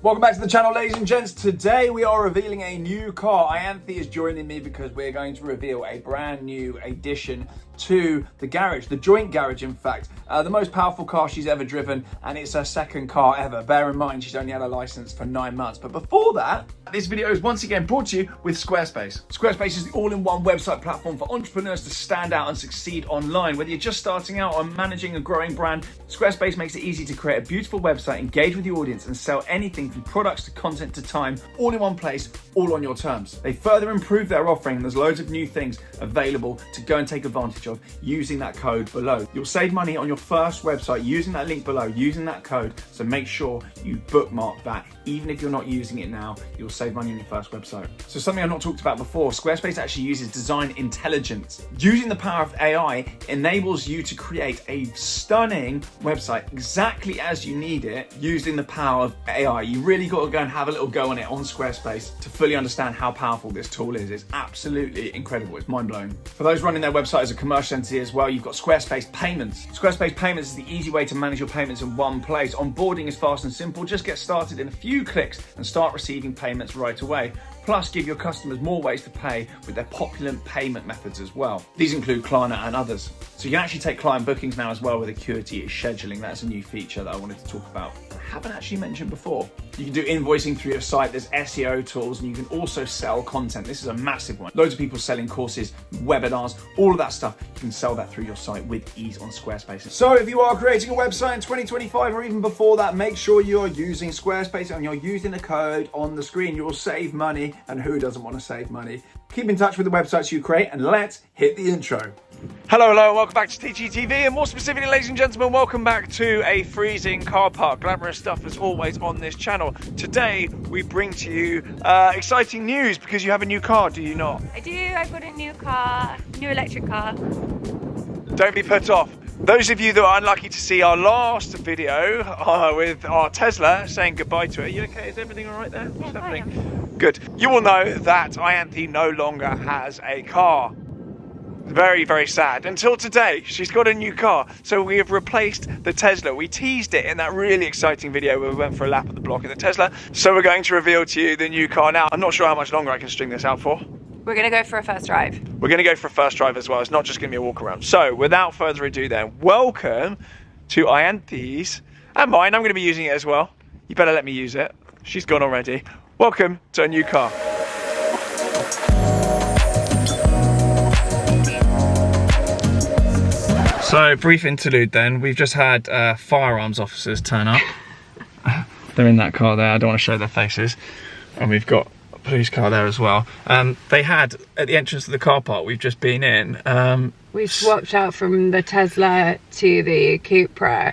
Welcome back to the channel, ladies and gents. Today we are revealing a new car. Ianthe is joining me because we're going to reveal a brand new addition to the garage, the joint garage in fact. The most powerful car she's ever driven, and it's her second car ever. Bear in mind she's only had a license for 9 months. But before that, this video is once again brought to you with Squarespace. Squarespace is the all-in-one website platform for entrepreneurs to stand out and succeed online. Whether you're just starting out or managing a growing brand, Squarespace makes it easy to create a beautiful website, engage with your audience, and sell anything from products to content to time, all in one place, all on your terms. They further improve their offering, and there's loads of new things available to go and take advantage of using that code below. You'll save money on your first website using that link below, using that code, so make sure you bookmark that. Even if you're not using it now, you'll save money on your first website. So something I've not talked about before, Squarespace actually uses design intelligence. Using the power of AI enables you to create a stunning website exactly as you need it using the power of AI. You really got to go and have a little go on it on Squarespace to fully understand how powerful this tool is. It's absolutely incredible. It's mind-blowing. For those running their website as a commercial entity as well, you've got Squarespace Payments. Squarespace Payments is the easy way to manage your payments in one place. Onboarding is fast and simple. Just get started in a few clicks and start receiving payments right away. Plus, give your customers more ways to pay with their popular payment methods as well. These include Klarna and others. So you can actually take client bookings now as well with Acuity scheduling. That's a new feature that I wanted to talk about. I haven't actually mentioned before. You can do invoicing through your site. There's SEO tools, and you can also sell content. This is a massive one. Loads of people selling courses, webinars, all of that stuff. You can sell that through your site with ease on Squarespace. So if you are creating a website in 2025 or even before that, make sure you're using Squarespace and you're using the code on the screen. You'll save money, and who doesn't want to save money? Keep in touch with the websites you create, and let's hit the intro. Hello, welcome back to TGTV, and more specifically, ladies and gentlemen, welcome back to a freezing car park. Glamorous stuff as always on this channel. Today we bring to you exciting news because you have a new car, do you not? I do, I've got a new car, new electric car. Don't be put off. Those of you that are unlucky to see our last video with our Tesla saying goodbye to it, are you okay? Is everything all right there? Yeah, fine. Good. You will know that Ianthe no longer has a car. Very, very sad. Until today, she's got a new car. So we have replaced the Tesla. We teased it in that really exciting video where we went for a lap of the block in the Tesla. So we're going to reveal to you the new car now. I'm not sure how much longer I can string this out for. We're gonna go for a first drive. We're gonna go for a first drive as well. It's not just gonna be a walk around. So without further ado then, welcome to Ianthe's and mine. I'm gonna be using it as well. You better let me use it. She's gone already. Welcome to a new car. So, brief interlude then. We've just had firearms officers turn up. They're in that car there. I don't want to show their faces. And we've got a police car there as well. They had, at the entrance of the car park we've just been in... we swapped out from the Tesla to the Cupra,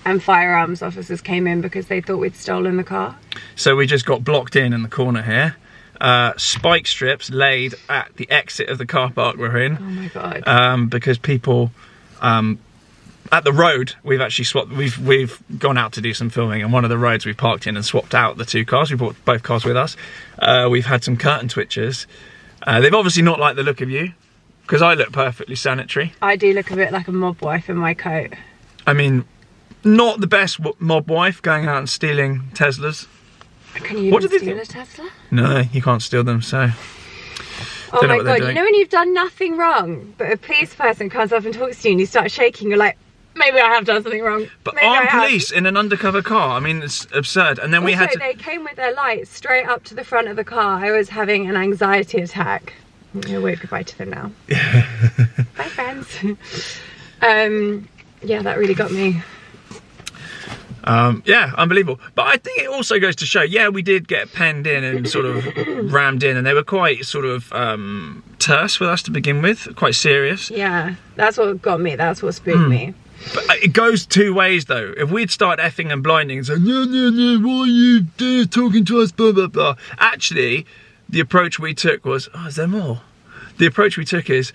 and firearms officers came in because they thought we'd stolen the car. So we just got blocked in the corner here. Spike strips laid at the exit of the car park we're in. Oh my God. Because people... at the road, we've actually swapped. We've gone out to do some filming, and one of the roads we parked in and swapped out the two cars. We brought both cars with us. We've had some curtain twitchers. They've obviously not liked the look of you, because I look perfectly sanitary. I do look a bit like a mob wife in my coat. I mean, not the best mob wife going out and stealing Teslas. Can you even steal a Tesla? No, you can't steal them. So. Oh my God, you know when you've done nothing wrong, but a police person comes up and talks to you and you start shaking, you're like, maybe I have done something wrong. But armed police in an undercover car, I mean, it's absurd. And then we had to... they came with their lights straight up to the front of the car. I was having an anxiety attack. I'm going to wave goodbye to them now. Bye, friends. Yeah, that really got me. Yeah, unbelievable. But I think it also goes to show, yeah, we did get penned in and sort of rammed in, and they were quite sort of terse with us to begin with, quite serious. Yeah, that's what got me, that's what spooked me. But it goes two ways though. If we'd start effing and blinding and saying, no, why are you talking to us, blah, blah, blah. Actually, the approach we took was, oh, is there more? The approach we took is,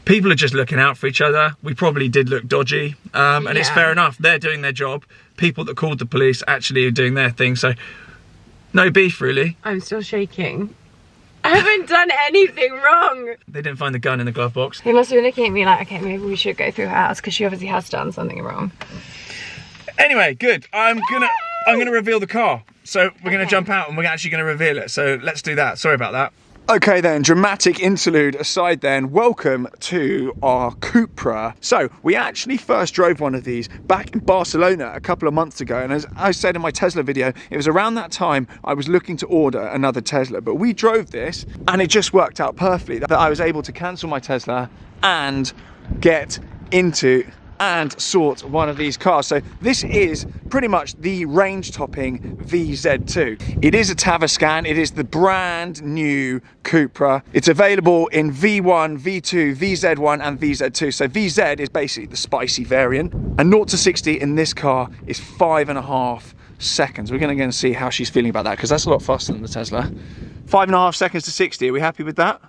people are just looking out for each other. We probably did look dodgy, and it's fair enough. They're doing their job. People that called the police actually are doing their thing, so no beef really. I'm still shaking. I haven't done anything wrong. They didn't find the gun in the glove box. He must have been looking at me like, okay, maybe we should go through her house because she obviously has done something wrong. Anyway, good. I'm gonna reveal the car. so we're going to jump out and we're actually going to reveal it. So let's do that. Sorry about that. Okay then, dramatic interlude aside then, welcome to our Cupra. So, we actually first drove one of these back in Barcelona a couple of months ago, and as I said in my Tesla video, it was around that time I was looking to order another Tesla, but we drove this and it just worked out perfectly that I was able to cancel my Tesla and get into and sort one of these cars. So this is pretty much the range topping VZ2. It is a Tavascan. It is the brand new Cupra. It's available in V1, V2, VZ1 and VZ2. So VZ is basically the spicy variant, and 0 to 60 in this car is 5.5 seconds. We're going to go and see how she's feeling about that, because that's a lot faster than the Tesla. 5.5 seconds to 60. Are we happy with that?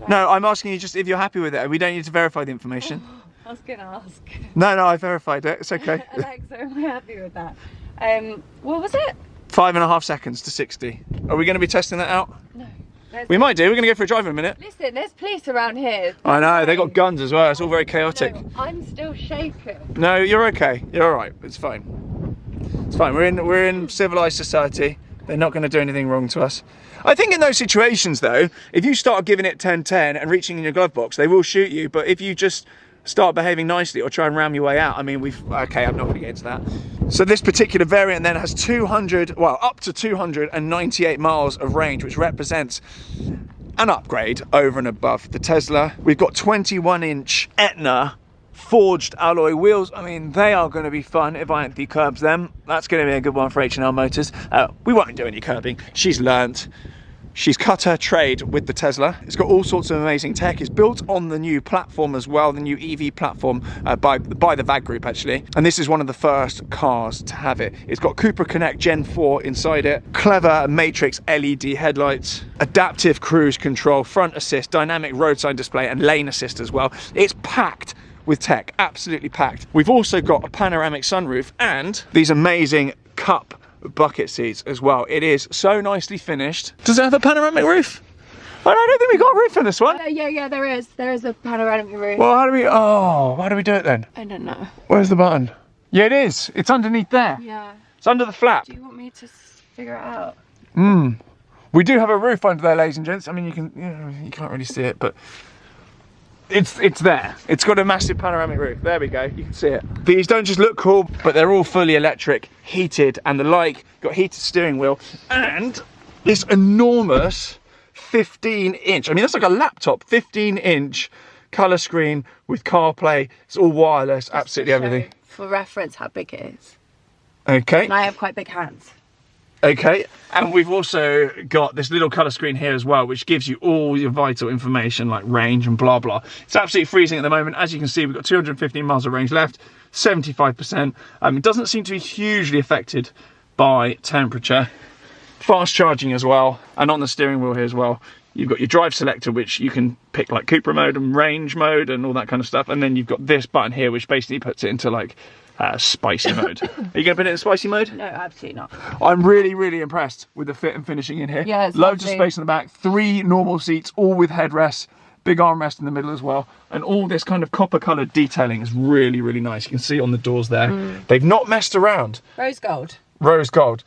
No, I'm asking you just if you're happy with it. We don't need to verify the information. I was gonna ask. No, I verified it. It's okay. Alexa, am I happy with that? What was it? 5.5 seconds to 60. Are we going to be testing that out? No. We might do. We're going to go for a drive in a minute. Listen, there's police around here. I know, they got guns as well. It's all very chaotic. No, I'm still shaken. No, you're okay. You're all right. It's fine. It's fine. We're in civilized society. They're not going to do anything wrong to us. I think in those situations though, if you start giving it 10-10 and reaching in your glove box, they will shoot you. But if you just start behaving nicely or try and ram your way out, I mean, okay, I'm not going to get into that. So this particular variant then has up to 298 miles of range, which represents an upgrade over and above the Tesla. We've got 21-inch Etna forged alloy wheels. I mean, they are going to be fun if I decurbs them. That's going to be a good one for H&L Motors. We won't do any curbing. She's learnt. She's cut her trade with the Tesla. It's got all sorts of amazing tech. It's built on the new platform as well, the new EV platform by the VAG group actually. And this is one of the first cars to have it. It's got Cupra Connect Gen 4 inside it, clever matrix LED headlights, adaptive cruise control, front assist, dynamic road sign display and lane assist as well. It's packed with tech, absolutely packed. We've also got a panoramic sunroof and these amazing cup bucket seats as well. It is so nicely finished. Does it have a panoramic roof? I don't think we got a roof in this one. Yeah, there is. There is a panoramic roof. Well, how do we do it then? I don't know. Where's the button? Yeah, it is. It's underneath there. Yeah. It's under the flap. Do you want me to figure it out? We do have a roof under there, ladies and gents. I mean, you can't really see it, but it's there. It's got a massive panoramic roof. There we go, you can see it. These don't just look cool, but they're all fully electric, heated and the like. Got heated steering wheel and this enormous 15-inch, I mean that's like a laptop, 15-inch colour screen with CarPlay. It's all wireless, absolutely everything. For reference how big it is. Okay. And I have quite big hands. Okay, and we've also got this little colour screen here as well, which gives you all your vital information like range and blah blah. It's absolutely freezing at the moment. As you can see, we've got 215 miles of range left, 75%. It doesn't seem to be hugely affected by temperature. Fast charging as well, and on the steering wheel here as well, you've got your drive selector, which you can pick like Cupra mode and range mode and all that kind of stuff. And then you've got this button here, which basically puts it into like spicy mode. Are you going to put it in spicy mode? No, absolutely not. I'm really impressed with the fit and finishing in here. Yeah, it's loads lovely. of space in the back, 3 normal seats, all with headrests, big armrest in the middle as well, and all this kind of copper coloured detailing is really nice. You can see on the doors there. They've not messed around. Rose gold. Rose gold.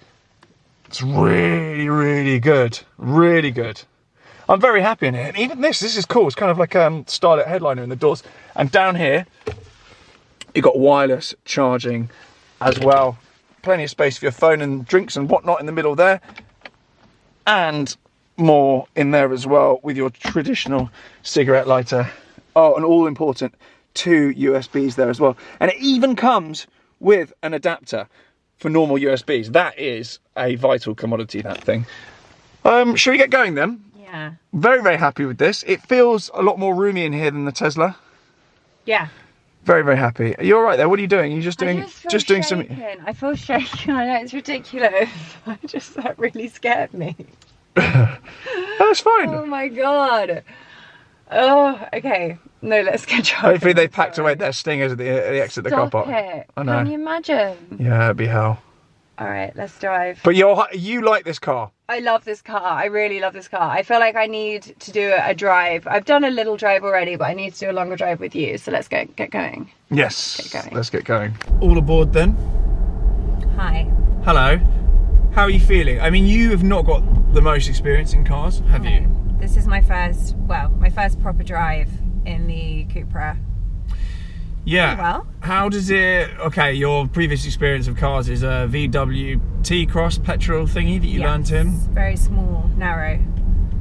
It's really good. Really good. I'm very happy in here. And even this is cool. It's kind of like starlit headliner in the doors. And down here, you've got wireless charging as well. Plenty of space for your phone and drinks and whatnot in the middle there. And more in there as well with your traditional cigarette lighter. Oh, and all important, 2 USBs there as well. And it even comes with an adapter for normal USBs. That is a vital commodity, that thing. Shall we get going then? Yeah. Very happy with this. It feels a lot more roomy in here than the Tesla. Yeah. Very happy. Are you all right there? What are you doing? Are you just doing doing something? I feel shaken. I know it's ridiculous. That really scared me. That's fine. Oh my god. Oh, okay. No, let's get driving. Hopefully they packed away their stingers at the exit of the car park. It. I know. Can you imagine? Yeah, it'd be hell. All right, let's drive. But you like this car? I love this car. I really love this car. I feel like I need to do a drive. I've done a little drive already, but I need to do a longer drive with you. So let's get going. Yes. Get going. Let's get going. All aboard then. Hi. Hello. How are you feeling? I mean, you have not got the most experience in cars, have you? This is my first proper drive in the Cupra. Yeah. Well. How does it? Okay, your previous experience of cars is a VW T-Cross petrol thingy that you learnt in. Very small, narrow,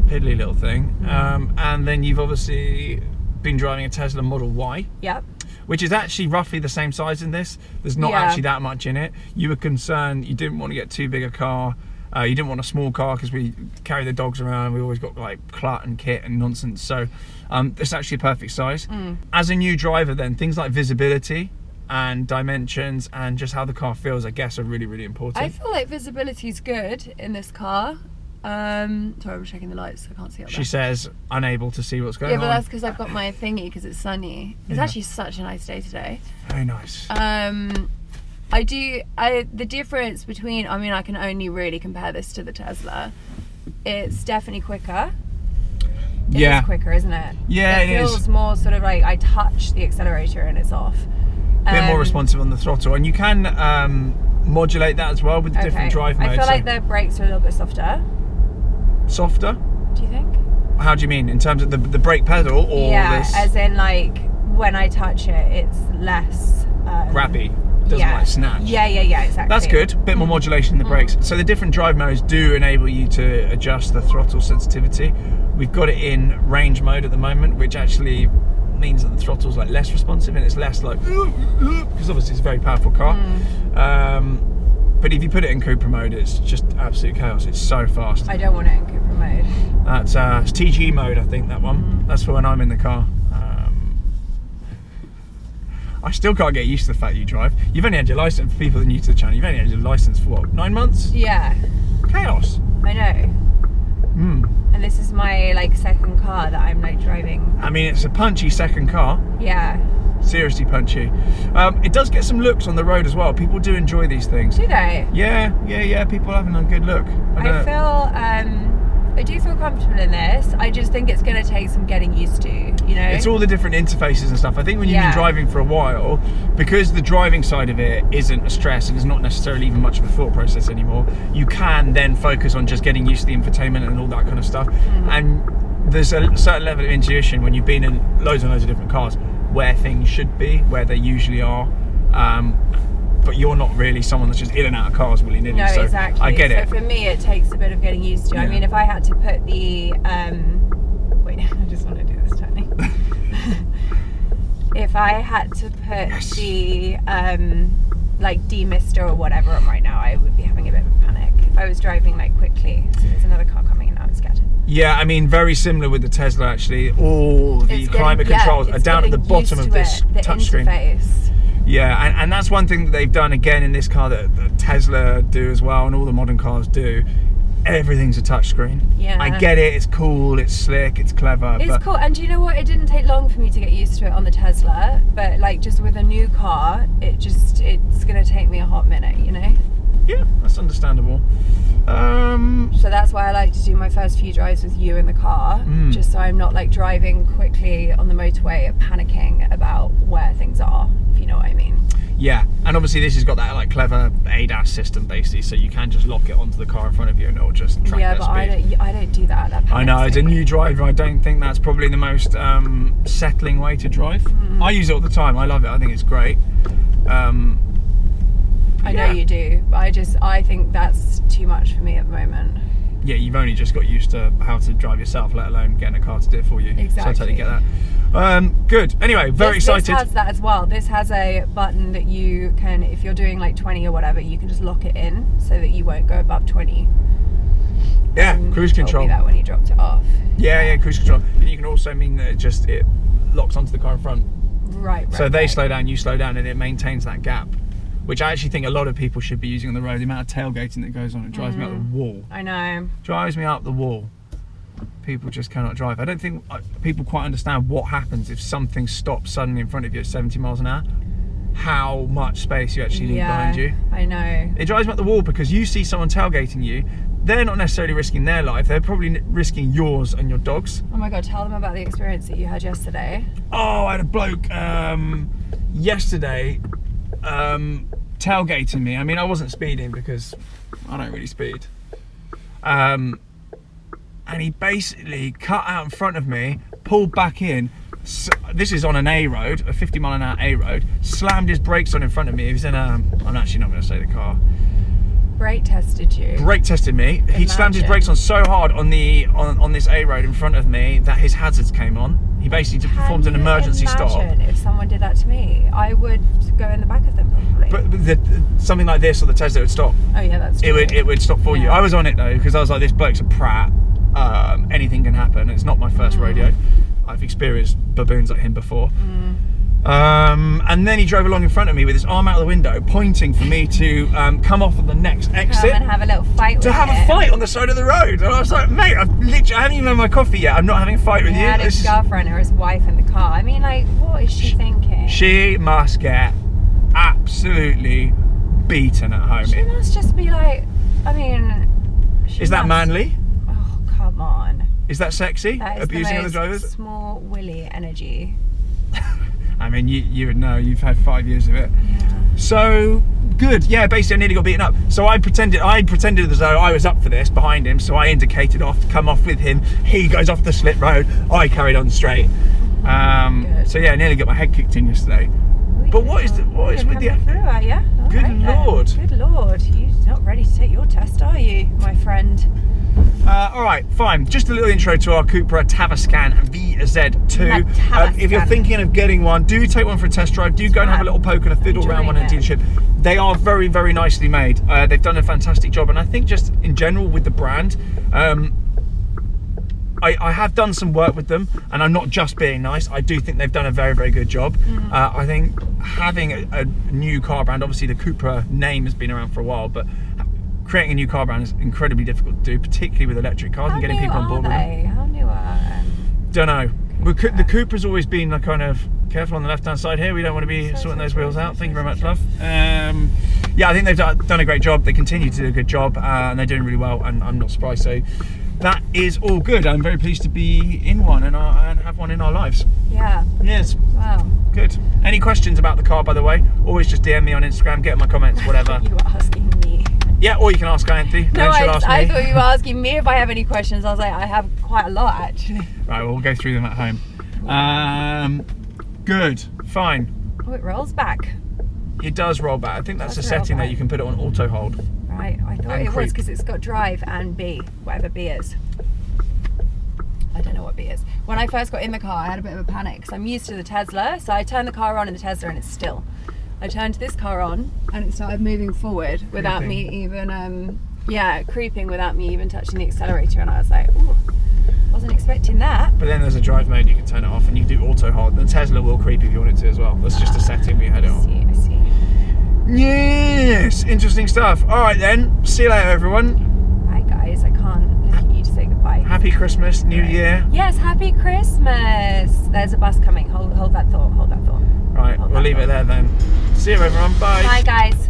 piddly little thing. And then you've obviously been driving a Tesla Model Y. Yep. Which is actually roughly the same size in this. There's not actually that much in it. You were concerned, you didn't want to get too big a car. You didn't want a small car because we carry the dogs around. We always got like clut and kit and nonsense. So it's actually a perfect size. As a new driver then, things like visibility and dimensions and just how the car feels, I guess, are really, really important. I feel like visibility is good in this car. Sorry, I'm checking the lights, so I can't see up there. She says unable to see what's going on. Yeah, but that's because I've got my thingy because it's sunny. It's actually such a nice day today. Very nice. The difference between, I mean, I can only really compare this to the Tesla. It's definitely quicker. It is quicker, isn't it? Yeah, it is. It feels more sort of like I touch the accelerator and it's off. A bit more responsive on the throttle, and you can modulate that as well with the different drive modes. I feel like the brakes are a little bit softer. Softer? Do you think? How do you mean? In terms of the brake pedal or this? Yeah, as in like when I touch it, it's less... grabby. Doesn't like snatch. Yeah, exactly. That's good. A bit more modulation in the brakes. So the different drive modes do enable you to adjust the throttle sensitivity. We've got it in range mode at the moment, which actually means that the throttle's like less responsive and it's less like because obviously it's a very powerful car. But if you put it in Cupra mode, it's just absolute chaos. It's so fast. I don't want it in Cupra mode. That's it's TG mode, I think, that one. That's for when I'm in the car. I still can't get used to the fact you drive. You've only had your license, for people that are new to the channel, you've only had your license for what, 9 months? Yeah. Chaos. I know. And this is my like second car that I'm like driving. I mean, it's a punchy second car. Yeah. Seriously punchy. It does get some looks on the road as well. People do enjoy these things. Do they? Yeah. People having a good look. I do feel comfortable in this. I just think it's going to take some getting used to, you know? It's all the different interfaces and stuff. I think when you've been driving for a while, because the driving side of it isn't a stress and it's not necessarily even much of a thought process anymore, you can then focus on just getting used to the infotainment and all that kind of stuff. And there's a certain level of intuition when you've been in loads and loads of different cars where things should be, where they usually are. But you're not really someone that's just in and out of cars willy-nilly. No, so exactly. I get it. So for me, it takes a bit of getting used to. I mean, if I had to put the... wait, I just want to do this turning. If I had to put the like demister or whatever on right now, I would be having a bit of a panic. If I was driving like quickly, so there's another car coming and I'm scared. Yeah, I mean, very similar with the Tesla actually. All the climate controls are down at the bottom of this touchscreen. Yeah, and that's one thing that they've done again in this car that Tesla do as well, and all the modern cars do. Everything's a touchscreen. Yeah. I get it, it's cool, it's slick, it's clever. It's cool, and do you know what? It didn't take long for me to get used to it on the Tesla, but like just with a new car, it's gonna take me a hot minute, you know? Yeah, that's understandable. So that's why I like to do my first few drives with you in the car, just so I'm not like driving quickly on the motorway panicking about where things are, if you know what I mean. Yeah, and obviously this has got that like clever ADAS system basically, so you can just lock it onto the car in front of you and it'll just track that speed. Yeah, but I don't do that. I know, as a new driver, I don't think that's probably the most settling way to drive. I use it all the time. I love it. I think it's great. I know you do, but I think that's too much for me at the moment. Yeah, you've only just got used to how to drive yourself, let alone getting a car to do it for you. Exactly. So I totally get that. Good. Anyway, very excited. This has that as well. This has a button that you can, if you're doing like 20 or whatever, you can just lock it in so that you won't go above 20. Yeah, cruise control. You told me that when you dropped it off. Yeah, cruise control. And you can also mean that it locks onto the car in front. Right. So they slow down, you slow down, and it maintains that gap, which I actually think a lot of people should be using on the road. The amount of tailgating that goes on, it drives me up the wall. I know. Drives me up the wall. People just cannot drive. I don't think people quite understand what happens if something stops suddenly in front of you at 70 miles an hour. How much space you actually need behind you. I know. It drives me up the wall because you see someone tailgating you, they're not necessarily risking their life, they're probably risking yours and your dog's. Oh my God, tell them about the experience that you had yesterday. Oh, I had a bloke yesterday tailgating me. I mean, I wasn't speeding because I don't really speed. And he basically cut out in front of me, pulled back in. This is on an A road, a 50 mile an hour A road. Slammed his brakes on in front of me. He was in a, I'm actually not going to say the car. Brake tested you. Brake tested me. He slammed his brakes on so hard on this A road in front of me that his hazards came on. He basically performed an emergency stop. Imagine if someone did that to me, I would go in the back of them probably. But something like this or the Tesla would stop. Oh yeah, that's true. It would stop for you. I was on it though because I was like, this bloke's a prat. Anything can happen. It's not my first rodeo. I've experienced baboons like him before. And then he drove along in front of me with his arm out of the window, pointing for me to come off at the next exit. Come and have a little fight with To have a fight on the side of the road. And I was like, mate, I haven't even had my coffee yet. I'm not having a fight with you. He had his girlfriend or his wife in the car. I mean, like, what is she thinking? She must get absolutely beaten at home. She must just be like, I mean... Is that manly? Oh, come on. Is that sexy? That is abusing the other drivers? Small willy energy. I mean, you would know. You've had 5 years of it. Yeah. So good. Yeah, basically I nearly got beaten up. So I pretended as though I was up for this behind him. So I indicated off to come off with him. He goes off the slit road. I carried on straight. So yeah, I nearly got my head kicked in yesterday. But what is with the? Through, are you? Good Lord. Good Lord. You're not ready to take your test, are you, my friend? All right, fine. Just a little intro to our Cupra Tavascan VZ2. If you're thinking of getting one, do take one for a test drive. Do go and have a little poke and a fiddle around one in a dealership. They are very, very nicely made. They've done a fantastic job, and I think just in general with the brand, I have done some work with them, and I'm not just being nice. I do think they've done a very, very good job. I think having a new car brand, obviously the Cupra name has been around for a while, but creating a new car brand is incredibly difficult to do, particularly with electric cars and getting people on board with them. How new are they? Don't know. The Cupra's always been a kind of careful on the left-hand side here. We don't want to be sorting those wheels out. Thank you very much, love. Yeah, I think they've done a great job. They continue to do a good job, and they're doing really well, and I'm not surprised. So that is all good. I'm very pleased to be in one and have one in our lives. Yeah. Yes. Wow. Good. Any questions about the car, by the way? Always just DM me on Instagram, get in my comments, whatever. You were asking me. Yeah, or you can ask Anthony. No, I ask thought you were asking me if I have any questions. I was like, I have quite a lot actually. Right, well, we'll go through them at home. Good. Fine. Oh, it rolls back. It does roll back. I think that's a setting that you can put it on auto hold. Right, I thought it was because it's got drive and B, whatever B is. I don't know what B is. When I first got in the car, I had a bit of a panic because I'm used to the Tesla. So I turned the car on in the Tesla and it's still. I turned this car on and it started moving forward without me even, creeping without me even touching the accelerator. And I was like, ooh, wasn't expecting that. But then there's a drive mode, you can turn it off and you can do auto hold. The Tesla will creep if you want it to as well. That's just a setting we had it on. I see. Yes, interesting stuff. All right then, see you later everyone. Bye guys, I can't look at you to say goodbye. Happy Christmas, New Year. Yes, happy Christmas. There's a bus coming, hold that thought. Right, we'll leave it there then. See you everyone, bye. Bye guys.